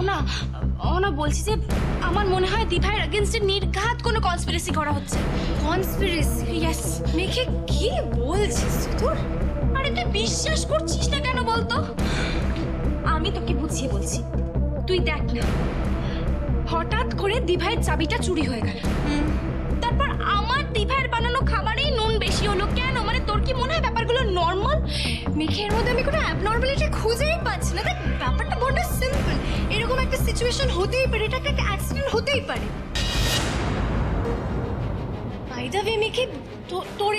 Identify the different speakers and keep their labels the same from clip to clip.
Speaker 1: না বলছি যে আমার মনে হয় দিভাইয়ের এগেইনস্টে নির্ঘাত কোনো কনস্পিরেসি করা হচ্ছে।
Speaker 2: কনস্পিরেসি?
Speaker 1: ইয়েস।
Speaker 2: মেঘে কি বলছিস তোর?
Speaker 1: আরে তুই বিশ্বাস করছিস না কেন বলতো? আমি তোকে বুঝিয়ে বলছি, তুই দেখ না, হঠাৎ করে দিভাইয়ের চাবিটা চুরি হয়ে গেল। তারপর আমার দিভাইয়ের বানানো খাবারেই নুন বেশি হলো কেন? মানে তোর কি মনে হয় ব্যাপারগুলো নর্মাল?
Speaker 2: মেঘের মধ্যে আমি কোনো অ্যাবনর্মালিটি খুঁজেই পাচ্ছি না। দেখ, ব্যাপারটা বড় সিম্পল। এরকম একটা সিচুয়েশন হতেই পারে, এটা একটা অ্যাক্সিডেন্ট হতেই পারে। বাই দ্য ওয়ে মেঘে, তোর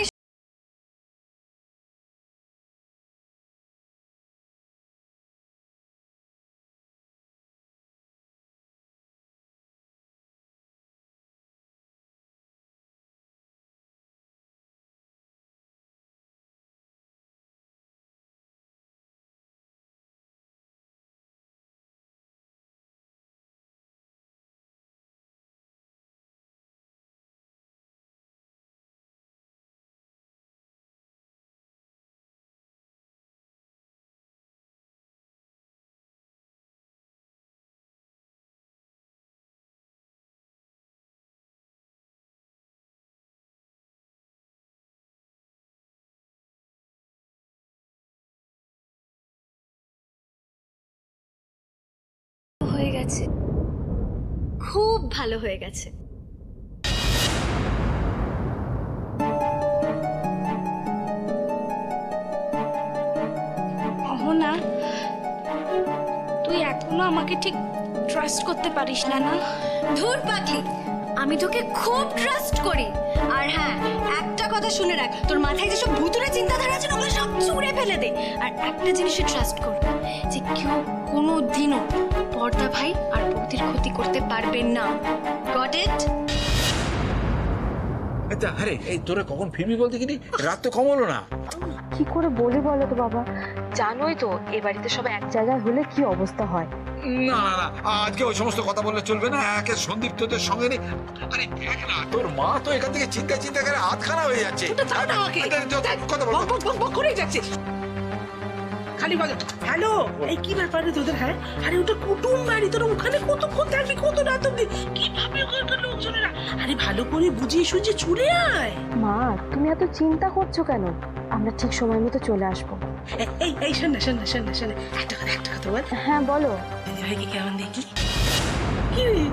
Speaker 2: হয়ে গেছে, খুব ভালো হয়ে গেছে।
Speaker 1: না, তুই এখনো আমাকে ঠিক ট্রাস্ট করতে পারিস না। না
Speaker 2: ধুর পাগলি, আমি তোকে খুব ট্রাস্ট করি। আর হ্যাঁ, একটা কথা শুনে রাখ, তোর মাথায় যেসব ভুতুরে চিন্তাধারা আছে না, ওগুলো সব ছুঁড়ে ফেলে দে। আর একটা জিনিসে ট্রাস্ট কর, যে কেউ কোনো দিনও পর্দা ভাই আর বৌদির ক্ষতি করতে পারবেন না। Got it?
Speaker 3: আচ্ছা, আরে এই তোরা কখন ফিরবি বলতে কিনি? রাত তো কম হলো না।
Speaker 4: কি করে বলি বলো তো বাবা, জানোই তো এ বাড়িতে সব এক জায়গায় হলে কি অবস্থা হয়।
Speaker 3: না না না, আজকে ওই সমস্ত কথা বললে চলবে না। একে সন্দীপ তোদের সঙ্গে নেই। আরে দেখ না, তোর মা তো এখান থেকে চিন্তা চিন্তা করে হাতখানা হয়ে যাচ্ছে। কথা বল,
Speaker 5: বক করেই যাচ্ছে খালি বলে হ্যালো, এই কি ব্যাপারে তোদের? হ্যাঁ, আরে ওটা কুটুম বাড়ি, তোরা ওখানে কতক্ষণ থাকবি? কত রাত অব্দি? কিভাবে ওখানকার লোকজনেরা? আরে ভালো করে বুঝিয়ে সুঝিয়ে চলে আয়।
Speaker 4: মা, তুমি এত চিন্তা করছো কেন? আমরা ঠিক সময় মতো চলে আসবো।
Speaker 5: এই শোন না, একটা কথা বল।
Speaker 4: হ্যাঁ বলো।
Speaker 5: দিদি ভাইকে কেমন দেখি? কি রে,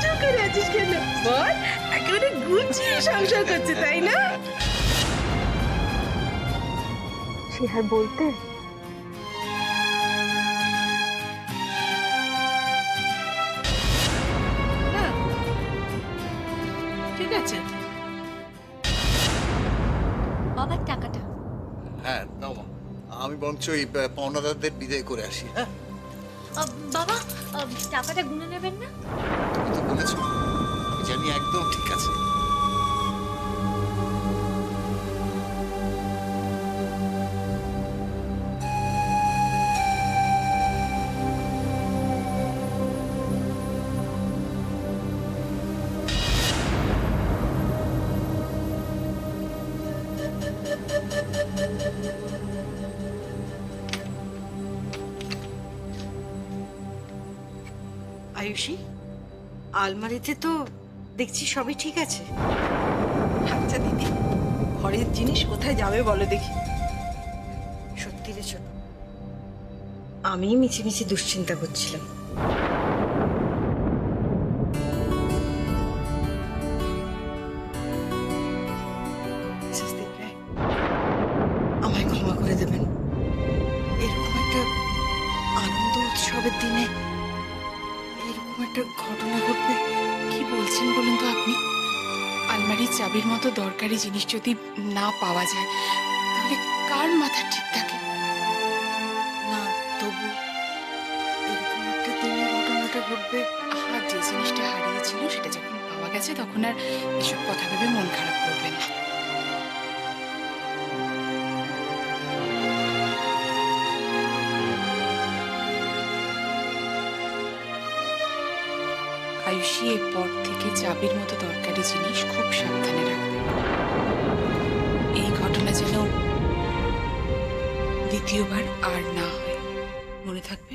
Speaker 5: চুপ করে আছিস কেন? বল, একেবারে গুছিয়ে সংসার করছে, তাই না?
Speaker 4: সে আর বলতে।
Speaker 5: ঠিক আছে
Speaker 2: বাবার টাকাটা।
Speaker 6: হ্যাঁ নাও মা, আমি বরঞ্চ এই পাওনাদারদের বিদায় করে আসি। হ্যাঁ,
Speaker 2: বাবা, টাকাটা গুনে নেবেন না?
Speaker 6: তুমি তো বলেছো, জানি একদম ঠিক আছে।
Speaker 7: আয়ুষী, আলমারিতে তো দেখছি সবই ঠিক আছে।
Speaker 5: আচ্ছা দিদি, ঘরের জিনিস কোথায় যাবে বলো দেখি?
Speaker 7: সত্যি রে ছোট, আমি মিছে মিছে দুশ্চিন্তা করছিলাম। আমায় ক্ষমা করে দেবেন। এরকম একটা আনন্দ উৎসবের দিনে এরকম একটা ঘটনা ঘটবে
Speaker 8: কি বলছেন বলুন তো আপনি? আলমারির চাবির মতো দরকারি জিনিস যদি না পাওয়া যায়, তাহলে কার মাথা ঠিক থাকে?
Speaker 7: না, তবু এরকম একটা দিনে ঘটনাটা ঘটবে।
Speaker 8: আর যে জিনিসটা হারিয়েছিল সেটা যখন পাওয়া গেছে, তখন আর এসব কথা ভেবে মন খারাপ করবেন না। আয়ুষী এরপর থেকে চাবির মতো দরকারি জিনিস খুব সাবধানে রাখবে। এই ঘটনা যেন দ্বিতীয়বার আর না হয়, মনে থাকবে।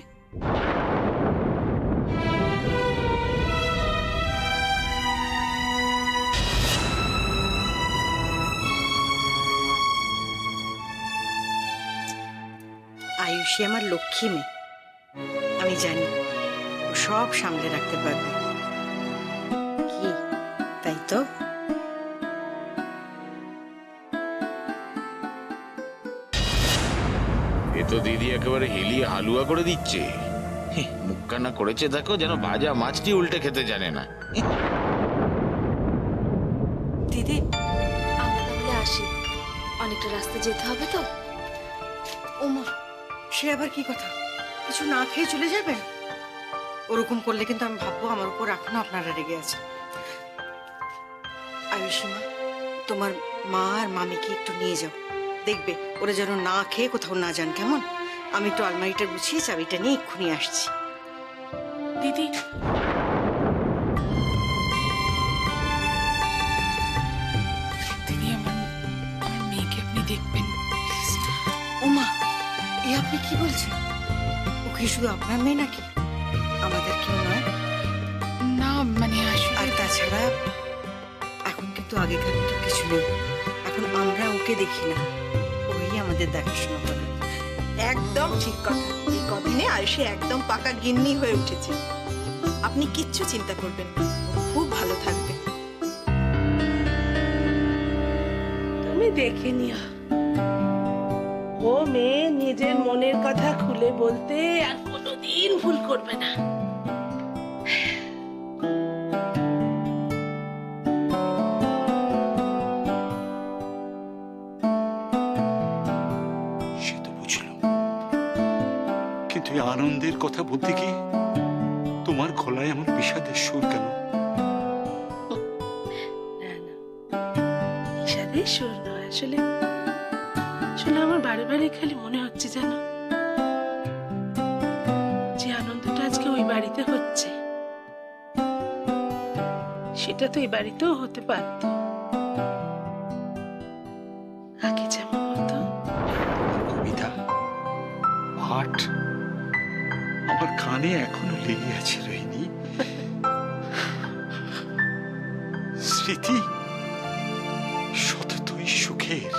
Speaker 7: আয়ুষী আমার লক্ষ্মী মেয়ে, আমি জানি ও সব সামলে রাখতে পারবে। কি তাই তো?
Speaker 9: এ তো দিদি একেবারে হেলিয়ে হালুয়া করে দিচ্ছে। মুখখানা করেছে দেখো, যেন ভাজা মাছটি উল্টে খেতে জানে না।
Speaker 4: দিদি আমরা তাহলে আসি, অনেকটা রাস্তা যেতে হবে তো।
Speaker 7: ওমা, সে আবার কি কথা? কিছু না খেয়ে চলে যাবেন? ওরকম করলে কিন্তু আমি ভাববো আমার উপর এখনো আপনারা রেগে আছে। আয়ুষী মা, তোমার মা আর মামিকে একটু নিয়ে যাও, দেখবে ওরা যেন না খেয়ে কোথাও না যান, কেমন? আমি একটু আলমারিটা গুছিয়ে চাবিটা নিয়ে এক্ষুনি আসছি।
Speaker 5: দিদি
Speaker 8: দিদি আমার আমার মেয়েকে আপনি দেখবেন প্লিজ।
Speaker 7: ওমা, এ আপনি কি বলছেন? ওকে শুধু আপনার মেয়ে নাকি? আমাদের কেউ নয়?
Speaker 8: না মানে
Speaker 7: আর
Speaker 8: আসলে
Speaker 7: তাছাড়া এখন কিন্তু আগেকার মতো কিছু নেই। এখন আমরা ওকে দেখি না, ওই আমাদের দেখাশোনা করে।
Speaker 10: একদম ঠিক কথা। এই কদিনে আয়ুষী একদম পাকা গিন্নি হয়ে উঠেছে। আপনি কিচ্ছু চিন্তা করবেন না, ও খুব ভালো থাকবে।
Speaker 5: তুমি দেখে নিও, ও মেয়ে নিজের মনের কথা খুলে বলতে আর কোনোদিন ভুল করবে না।
Speaker 11: সে তো বুঝলাম, কিন্তু এই আনন্দের কথা বলতে গিয়ে তোমার গলায় আমার বিষাদের সুর কেন?
Speaker 5: না না, বিষাদের সুর নয়, আসলে আসলে আমার বারে বারে খালি মনে হচ্ছে জানো, যে আনন্দটা আজকে ওই বাড়িতে হচ্ছে সেটা তো এই বাড়িতেও হতে পারত। আগে যেমন হতো।
Speaker 11: কবিতা পাঠ আমার কানে এখনো লেগে আছে রোহিণী। স্মৃতি সততই সুখের,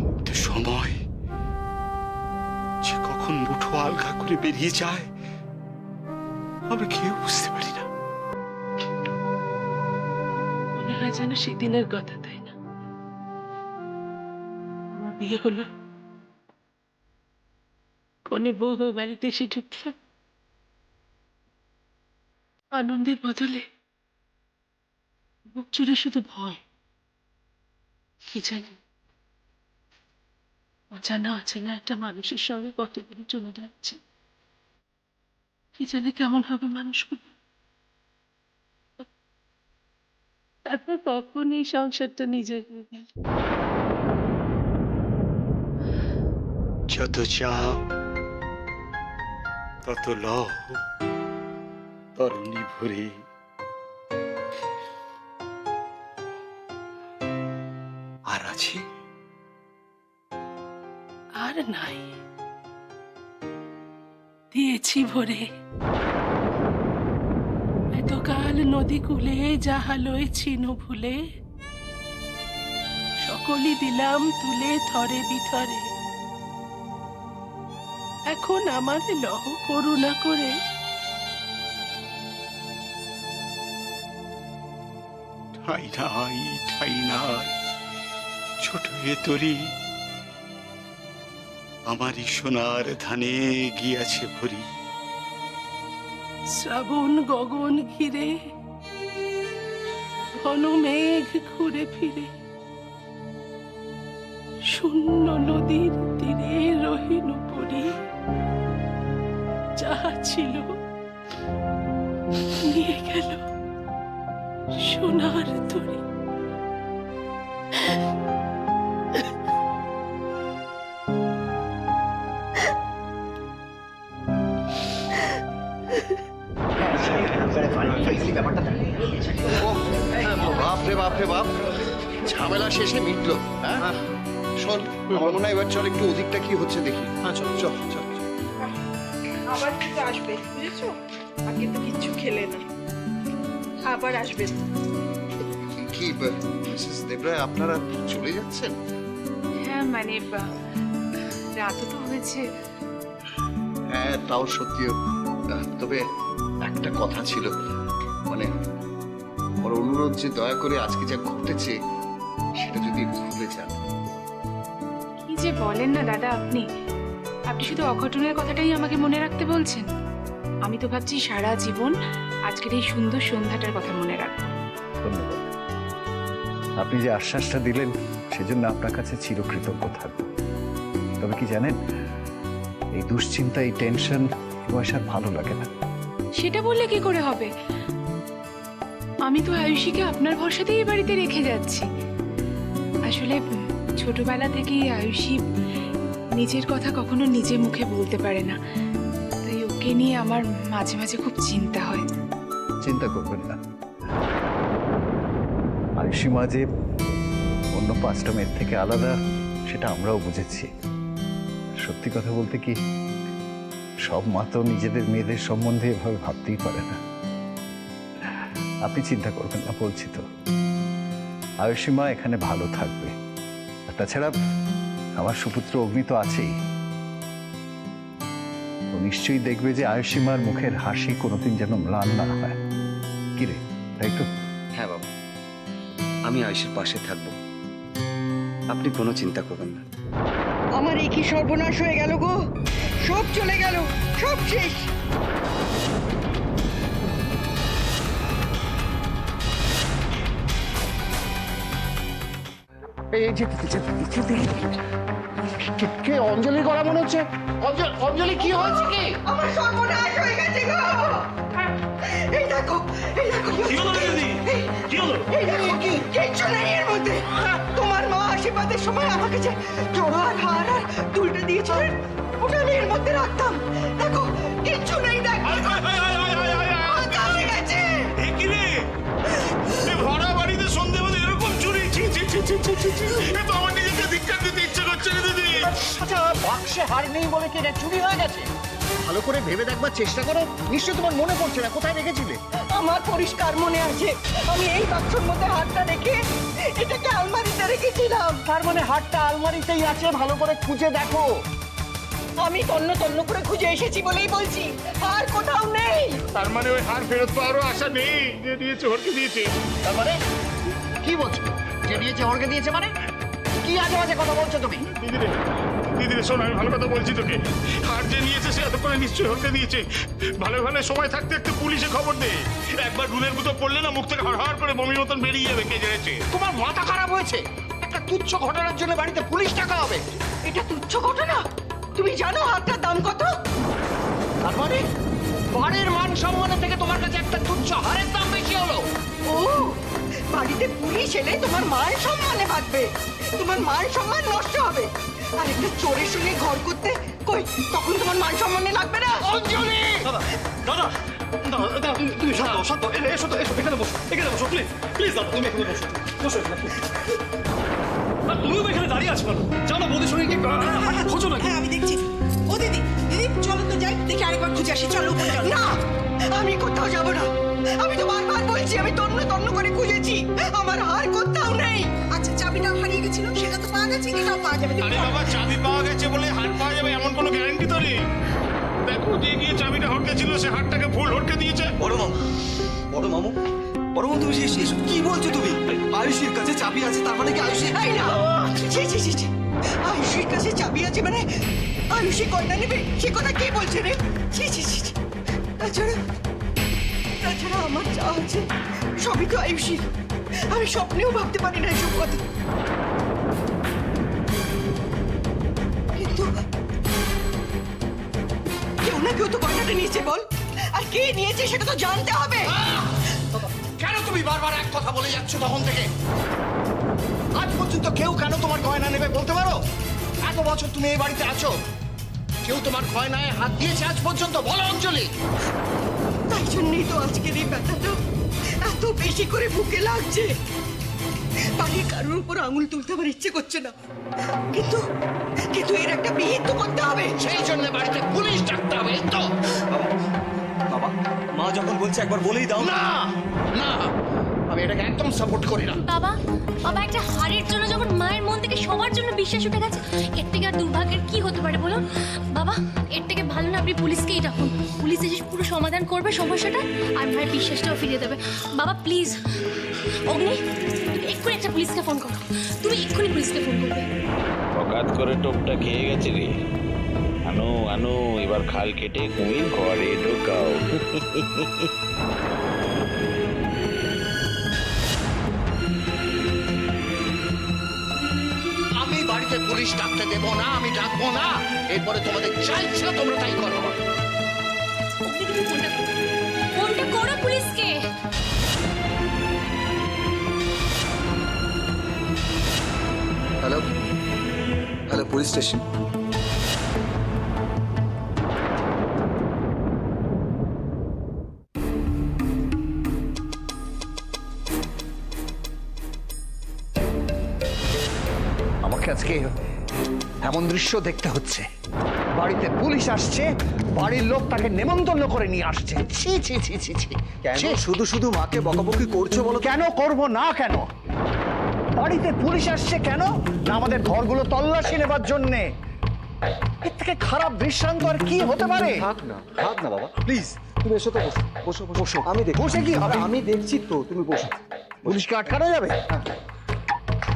Speaker 11: কিন্তু সময় যে কখন মুঠো আলগা করে বেরিয়ে যায় আমরা কেউ বুঝতে পারি না।
Speaker 5: মনে হয় যেন সেদিনের কথা, তাই না? আমার বিয়ে হলো, কোনে বউ হয়ে বাড়িতে এসে ঢুকলাম, আনন্দের বদলে বুক জুড়ে শুধু ভয়। কি জানি, অজানা অচেনা একটা মানুষের সঙ্গে কতদিন চলে যাচ্ছে। কি জানি কেমন হবে মানুষগুলো, তারপর কখন এই সংসারটা নিজের হয়ে গেল।
Speaker 11: যত চাপ তত লহ তরুণী ভরে, আর আছে
Speaker 5: আর নাই, দিয়েছি ভরে। এতকাল নদী কূলে যাহালয় ছিনু ভুলে, সকলই দিলাম তুলে থরে বিথরে। এখন আমার লহ করুণা করে।
Speaker 11: ঠাই নাই ঠাই নাই ছোট এ তরি, আমারই সোনার ধানে গিয়াছে ভরি।
Speaker 5: শ্রাবণ গগন ঘিরে, ঘন মেঘ ঘুরে ফিরে, শূন্য নদীর তীরে রহিন পড়ি। যাহা ছিল নিয়ে গেল সোনার তরি।
Speaker 6: বাপরে বাপরে বাপ, ঝামেলা শেষে মিটলো। হ্যাঁ শোন, আমার মনে হয় এবার চল একটু ওদিকটা কি হচ্ছে দেখি। হ্যাঁ চল চল চল।
Speaker 10: আবার কিন্তু আসবে, বুঝেছো? আগে তো কিচ্ছু খেলে না, আবার আসবে।
Speaker 6: কি মিসেস দেবরায়, আপনারা চলে যাচ্ছেন?
Speaker 2: হ্যাঁ
Speaker 8: মানে রাতও তো হয়েছে।
Speaker 6: হ্যাঁ তাও সত্যিও, তবে একটা কথা ছিল, মানে আমার অনুরোধ যে দয়া করে আজকে যা ঘটেছে সেটা যদি ভুলে যান।
Speaker 8: কি যে বলেন না দাদা আপনি আপনি শুধু অঘটনের কথাটাই আমাকে মনে রাখতে বলছেন। আমি তো ভাবছি সারা জীবন আজকের এই সুন্দর সন্ধ্যাটার কথা মনে রাখবো।
Speaker 12: ধন্যবাদ। আপনি যে আশ্বাসটা দিলেন সেজন্য আপনার কাছে চিরকৃতজ্ঞ থাকব। তবে কি জানেন, এই দুশ্চিন্তা, এই টেনশন বয়স আর ভালো লাগে না।
Speaker 8: সেটা বললে কি করে হবে? আমি তো আয়ুষীকে আপনার ভরসাতেই এই বাড়িতে রেখে যাচ্ছি। আসলে ছোটবেলা থেকেই আয়ুষী নিজের কথা কখনো নিজে মুখে বলতে পারে না, তাই ওকে নিয়ে আমার মাঝে মাঝে খুব চিন্তা হয়।
Speaker 12: চিন্তা করবেন না, আয়ুষী মা যে অন্য 5টা মেয়ের থেকে আলাদা সেটা আমরাও বুঝেছি। সত্যি কথা বলতে কি, সব মা তো নিজেদের মেয়েদের সম্বন্ধে এভাবে ভাবতেই পারে না। আপনি চিন্তা করবেন না, বলছি তো আয়ুষী মা এখানে ভালো থাকবে। আর তাছাড়া আমার সুপুত্র অগ্নি তো আছেই, ও নিশ্চয়ই দেখবে যে আয়ুষী মার মুখের হাসি কোনোদিন যেন ম্লান না হয়। কিরে, তাই তো?
Speaker 13: হ্যাঁ বাবা, আমি আয়ুষের পাশে থাকবো, আপনি কোনো চিন্তা করবেন না।
Speaker 7: আমার এই কি সর্বনাশ হয়ে গেল গো, সব চলে গেল, সব শেষ।
Speaker 6: এই যে কে অঞ্জলির গলা মনে হচ্ছে? অঞ্জলি কি হয়েছে কি?
Speaker 7: আমার সর্বনাশ হয়ে গেছে গো। এই দেখো, এই দেখো কি হলো দিদি, কি হলো? এই দেখো কিচ্ছু নেই এর মধ্যে। তোমার মা আশীর্বাদের সময় আমাকে যে জোড়া আর হার আর দুলটা দিয়েছিলেন, ওটা আমি এর মধ্যে রাখতাম। দেখো কিচ্ছু নেই, দেখো ফাঁকা হয়ে গেছে।
Speaker 9: ভরা বাড়িতে সন্ধ্যেবেলা এরকম চুরি! ছি ছি ছি ছি ছি ছি ছি! এ তো আমার নিজেকে ধিক্কার দিতে ইচ্ছে করছে না দিদি।
Speaker 6: আচ্ছা, বাক্সে হার নেই বলে কি এটা চুরি হয়ে গেছে? ভালো করে ভেবে দেখবার চেষ্টা করো, নিশ্চয় তোমার মনে পড়ছে না কোথায় রেখেছিলে।
Speaker 7: আমার পরিষ্কার মনে আছে, আমি এই বাক্সের মধ্যে হাতটা রেখে এটাকে আলমারিতে রেখেছিলাম।
Speaker 6: তার মানে হারটা আলমারিতেই আছে, ভালো করে খুঁজে দেখো।
Speaker 7: আমি তন্ন তন্ন করে খুঁজে এসেছি বলেই বলছি, আর কোথাও নেই।
Speaker 9: তার মানে ওই হার ফেরত পাওয়ারও আশা নেই, যে দিয়েছে হরকে দিয়েছে।
Speaker 6: তার মানে কি বলছো? যে দিয়েছে হরকে দিয়েছে মানে? কি আজে বাজে কথা বলছো তুমি?
Speaker 9: দিদিরে শোন, আমি ভালো কথা বলছি তোকে। হার যে নিয়েছে সে এতক্ষণে নিশ্চয়ই হরকে দিয়েছে। ভালো ভালো সময় থাকতে একটু পুলিশে খবর দে। একবার রুলের মতো পড়লে না মুখ থেকে হড় করে বমির মতন বেরিয়ে যাবে, কে জেনেছে।
Speaker 6: তোমার মাথা খারাপ হয়েছে? একটা তুচ্ছ ঘটনার জন্য বাড়িতে পুলিশ টাকা হবে?
Speaker 7: এটা তুচ্ছ ঘটনা? তুমি জানো হাতটার দাম কত?
Speaker 6: তার মানে বাড়ির মান সম্মানের থেকে তোমার কাছে একটা তুচ্ছ হারের দাম বেশি হলো?
Speaker 7: ও, বাড়িতে পুলিশ এলে তোমার মান সম্মানে বাঁচবে, তোমার মান সম্মান নষ্ট হবে। আর একটা চোরের সঙ্গে ঘর করতে কই, তখন তোমার মান সম্মানে লাগবে না।
Speaker 6: অঞ্জলি!
Speaker 13: দাদা দাদা দাদা, তুমি শান্ত শান্ত, এসো তো, এসো এখানে বসো, এখানে বসো প্লিজ প্লিজ দাদা, তুমি এখানে বসো, বসো এখানে। আর তুমিও তো এখানে দাঁড়িয়ে আছো কেন? জানো বৌদির সঙ্গে কি খোঁজো নাকি?
Speaker 10: হ্যাঁ আমি দেখছি। ও দিদি, দিদি চলো তো যাই, দেখি আরেকবার খুঁজে আসি। চলো উপরে চলো।
Speaker 7: না, আমি কোথাও যাব না। আমি তো বারবার বলছি, আমি তন্ন তন্ন করে খুঁজেছি, আমার হার কোথাও নেই।
Speaker 10: আচ্ছা চাবিটাও হারিয়ে গেছিল, সেটা তো পাওয়া গেছে, এটাও পাওয়া যাবে।
Speaker 9: আরে বাবা, চাবি পাওয়া গেছে বলে হার পাওয়া যাবে এমন কোনো গ্যারান্টি তো নেই। দেখো, যে গিয়ে চাবিটা হরকে ছিল সে হারটাকে ফুল হরকে দিয়েছে।
Speaker 13: বড় মামু, বড় মামু, বড় মামু, তুমি এসব কি বলছো তুমি? আয়ুষীর কাছে চাবি আছে, তার মানে কি আয়ুষী?
Speaker 7: এই না, ছি ছি ছি ছি, আয়ুষীর কাছে চাবি আছে মানে আয়ুষী কন্যা নেবে, সে কথা কে বলছে রে? ছি ছি ছি ছি। তাছাড়া আমার যা আছে সবই তো আয়ুষীর। আমি স্বপ্নেও ভাবতে পারি না এসব কথা। কিন্তু কেউ না কেউ তো গয়নাটা নিয়েছে বল, আর কে নিয়েছে সেটা তো জানতে হবে।
Speaker 6: কেন তুমি বারবার এক কথা বলে যাচ্ছ তখন থেকে? আজ পর্যন্ত কেউ কেন তোমার গয়না নেবে বলতে পারো? এত বছর তুমি এই বাড়িতে আছো, কেউ তোমার গয়নায় হাত দিয়েছে আজ পর্যন্ত? বলো অঞ্জলি।
Speaker 7: তাই জন্যই তো আজকের এই ব্যথাটা এত বেশি করে বুকে লাগছে। বাড়ির কারোর উপর আঙুল তুলতে আমার ইচ্ছে করছে না, কিন্তু কিন্তু এর একটা বিহিত তো করতে হবে।
Speaker 6: সেই জন্য বাড়িতে পুলিশ ডাকতে হবে, এই তো।
Speaker 13: বাবা, মা যখন বলছে একবার বলেই দাও।
Speaker 6: না না, আমি এটাকে একদম সাপোর্ট করি না।
Speaker 2: বাবা বাবা একটা হারের জন্য যখন মায়ের মন থেকে সবার জন্য বিশ্বাস উঠে গেছে, এর থেকে আর দুর্ভাগ্যের কি হতে পারে বলুন? বাবা এর থেকে ভালো না আপনি পুলিশকেই ডাকুন, পুলিশ এসে পুরো সমাধান করবে সমস্যাটা আর মায়ের বিশ্বাসটাও ফিরিয়ে দেবে। বাবা প্লিজ, অগ্নি তুমি এক্ষুনি একটা পুলিশকে ফোন করো, তুমি এক্ষুনি পুলিশকে ফোন করবে।
Speaker 14: হঠাৎ করে টোপটা খেয়ে গেছে রে। আনো আনো, এবার খাল কেটে কুমির ঘরে ঢোকাও।
Speaker 6: আমি বাড়িতে পুলিশ ডাকতে দেবো না, আমি ডাকবো না। এরপরে তোমাদের যা ইচ্ছা তোমরা তাই করো।
Speaker 2: অগ্নি তুমি ফোনটা করো পুলিশকে।
Speaker 15: Hello hello, police station.
Speaker 12: আমাকে আজকে এমন দৃশ্য দেখতে হচ্ছে, বাড়িতে পুলিশ আসছে, বাড়ির লোক তাকে নেমন্তন্ন করে নিয়ে আসছে। ছি ছি ছি ছি ছি।
Speaker 15: কেন শুধু শুধু মাকে বকাবকি করছো বলো?
Speaker 12: কেন করব না কেন? বাড়িতে পুলিশ আসছে কেন না আমাদের ঘরগুলো তল্লাশি নেবার জন্যে। এর থেকে খারাপ দৃষ্টান্ত আর কি হতে পারে?
Speaker 15: থাক না বাবা, প্লিজ তুমি এসো তো, বসো বসো বসো। আমি দেখি।
Speaker 12: বসে কি হবে?
Speaker 15: আমি দেখছি তো, তুমি বসো।
Speaker 12: পুলিশকে আটকানো যাবে?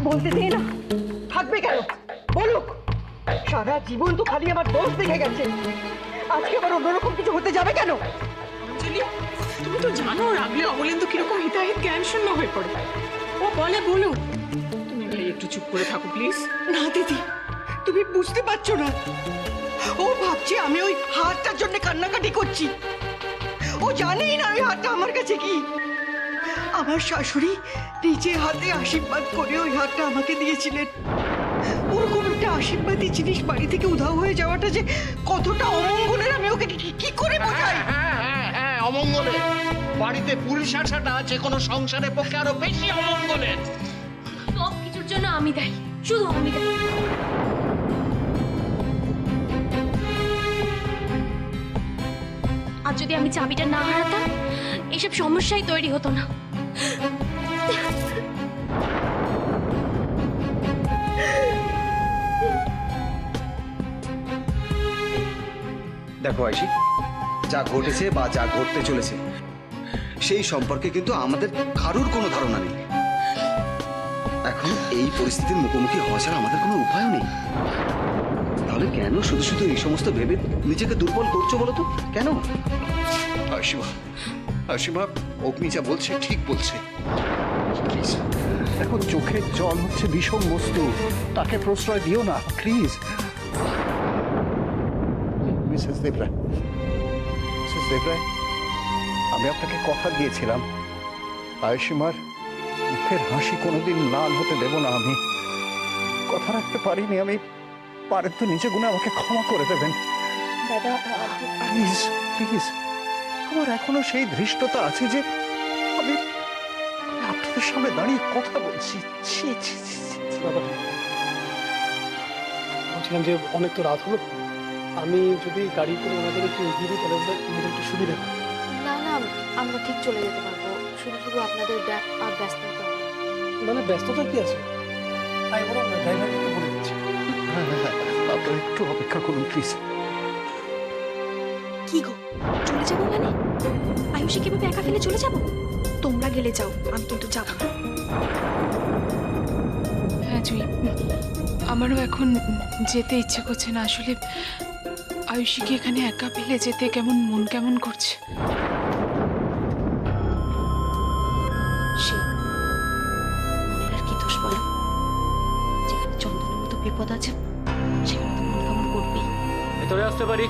Speaker 7: বলতে দে না, থাকবে কেন বলুক। সারা জীবন তো খালি আমার দোষ দেখে গেছে, আজকে আবার অন্যরকম কিছু হতে যাবে কেন?
Speaker 8: অঞ্জলি, তুমি তো জানো রাগলে অবলেন তো কিরকম হিতাহিত জ্ঞান শূন্য হয়ে পড়ে। ও বলে বলো, তুমি ভাই একটু চুপ করে থাকো প্লিজ।
Speaker 7: না দিদি, তুমি বুঝতে পারছো না, ও ভাবছে আমি ওই হারটার জন্য কান্নাকাটি করছি। ও জানেই না ওই হারটা আমার কাছে কি। আমার শাশুড়ি নিজে হাতে আশীর্বাদ করে ওই হারটা আমাকে দিয়েছিলেন। ওরকম একটা আশীর্বাদী জিনিস বাড়ি থেকে উধাও হয়ে যাওয়াটা যে কতটা অমঙ্গলের আমি ওকে কি করে বোঝাই।
Speaker 6: হ্যাঁ অমঙ্গলে। বাড়িতে পুলিশ আসাটা যে কোনো সংসারের পক্ষে আরো বেশি অমঙ্গলের।
Speaker 2: সব কিছুর জন্য আমি দায়ী, শুধু আমি দায়ী। আর যদি আমি চাবিটা না হারাতাম, এসব সমস্যাই তৈরি হতো না।
Speaker 15: দেখো আয়শি, যা ঘটেছে বা যা ঘটতে চলেছে সেই সম্পর্কে কিন্তু আমাদের কারোর কোনো ধারণা নেই। এখন এই পরিস্থিতির মুখোমুখি হওয়া ছাড়া আমাদের কোনো উপায়ও নেই। তাহলে কেন শুধু শুধু এই সমস্ত ভেবে নিজেকে দুর্বল করছো বলো তো? কেন?
Speaker 12: আশিমা, অগ্নি যা বলছে ঠিক বলছে। এখন চোখের জল হচ্ছে বিষম বস্তু, তাকে প্রশ্রয় দিও না প্লিজ। মিসেস দেবরায়, আমি আপনাকে কথা দিয়েছিলাম আয়ুষিমার মুখের হাসি কোনোদিন লাল হতে দেব না। আমি কথা রাখতে পারিনি। আমি পারেন তো নিজে গুণে আমাকে ক্ষমা করে দেবেন
Speaker 7: দাদা।
Speaker 12: Please please. আমার এখনো সেই ধৃষ্টতা আছে যে আমি আপনাদের সামনে দাঁড়িয়ে কথা বলছি। ছি ছি ছি ছি।
Speaker 13: দাদা, বলছিলাম যে অনেক তো রাত হলো, আমি যদি গাড়ি করে ওনাদের একটু এগিয়ে দিই তাহলে আমাদের একটু সুবিধা হবে।
Speaker 4: না না, আমরা ঠিক চলে যেতে পারবো, শুধু শুধু আপনাদের আর ব্যস্ত হতে হবে।
Speaker 13: মানে ব্যস্ততা কি আছে? আমি বরং ড্রাইভারকে বলে দিচ্ছি।
Speaker 12: আপনারা একটু অপেক্ষা করুন প্লিজ।
Speaker 1: কি গো, চলে যাবো মানে? আয়ুষী কিভাবে একা ফেলে চলে যাবো? তোমরা গেলে যাও, আমি কিন্তু যাবো না।
Speaker 8: হ্যাঁ জুই, আমারও এখন যেতে ইচ্ছে করছে না। আসলে আয়ুষীকে এখানে একা ফেলে যেতে কেমন মন কেমন করছে।
Speaker 2: মনের আর কি দোষ বলো? যেখানে চন্দনের মতো বিপদ আছে সেখানে তো মন কেমন করবেই।
Speaker 13: ভেতরে আসতে পারি?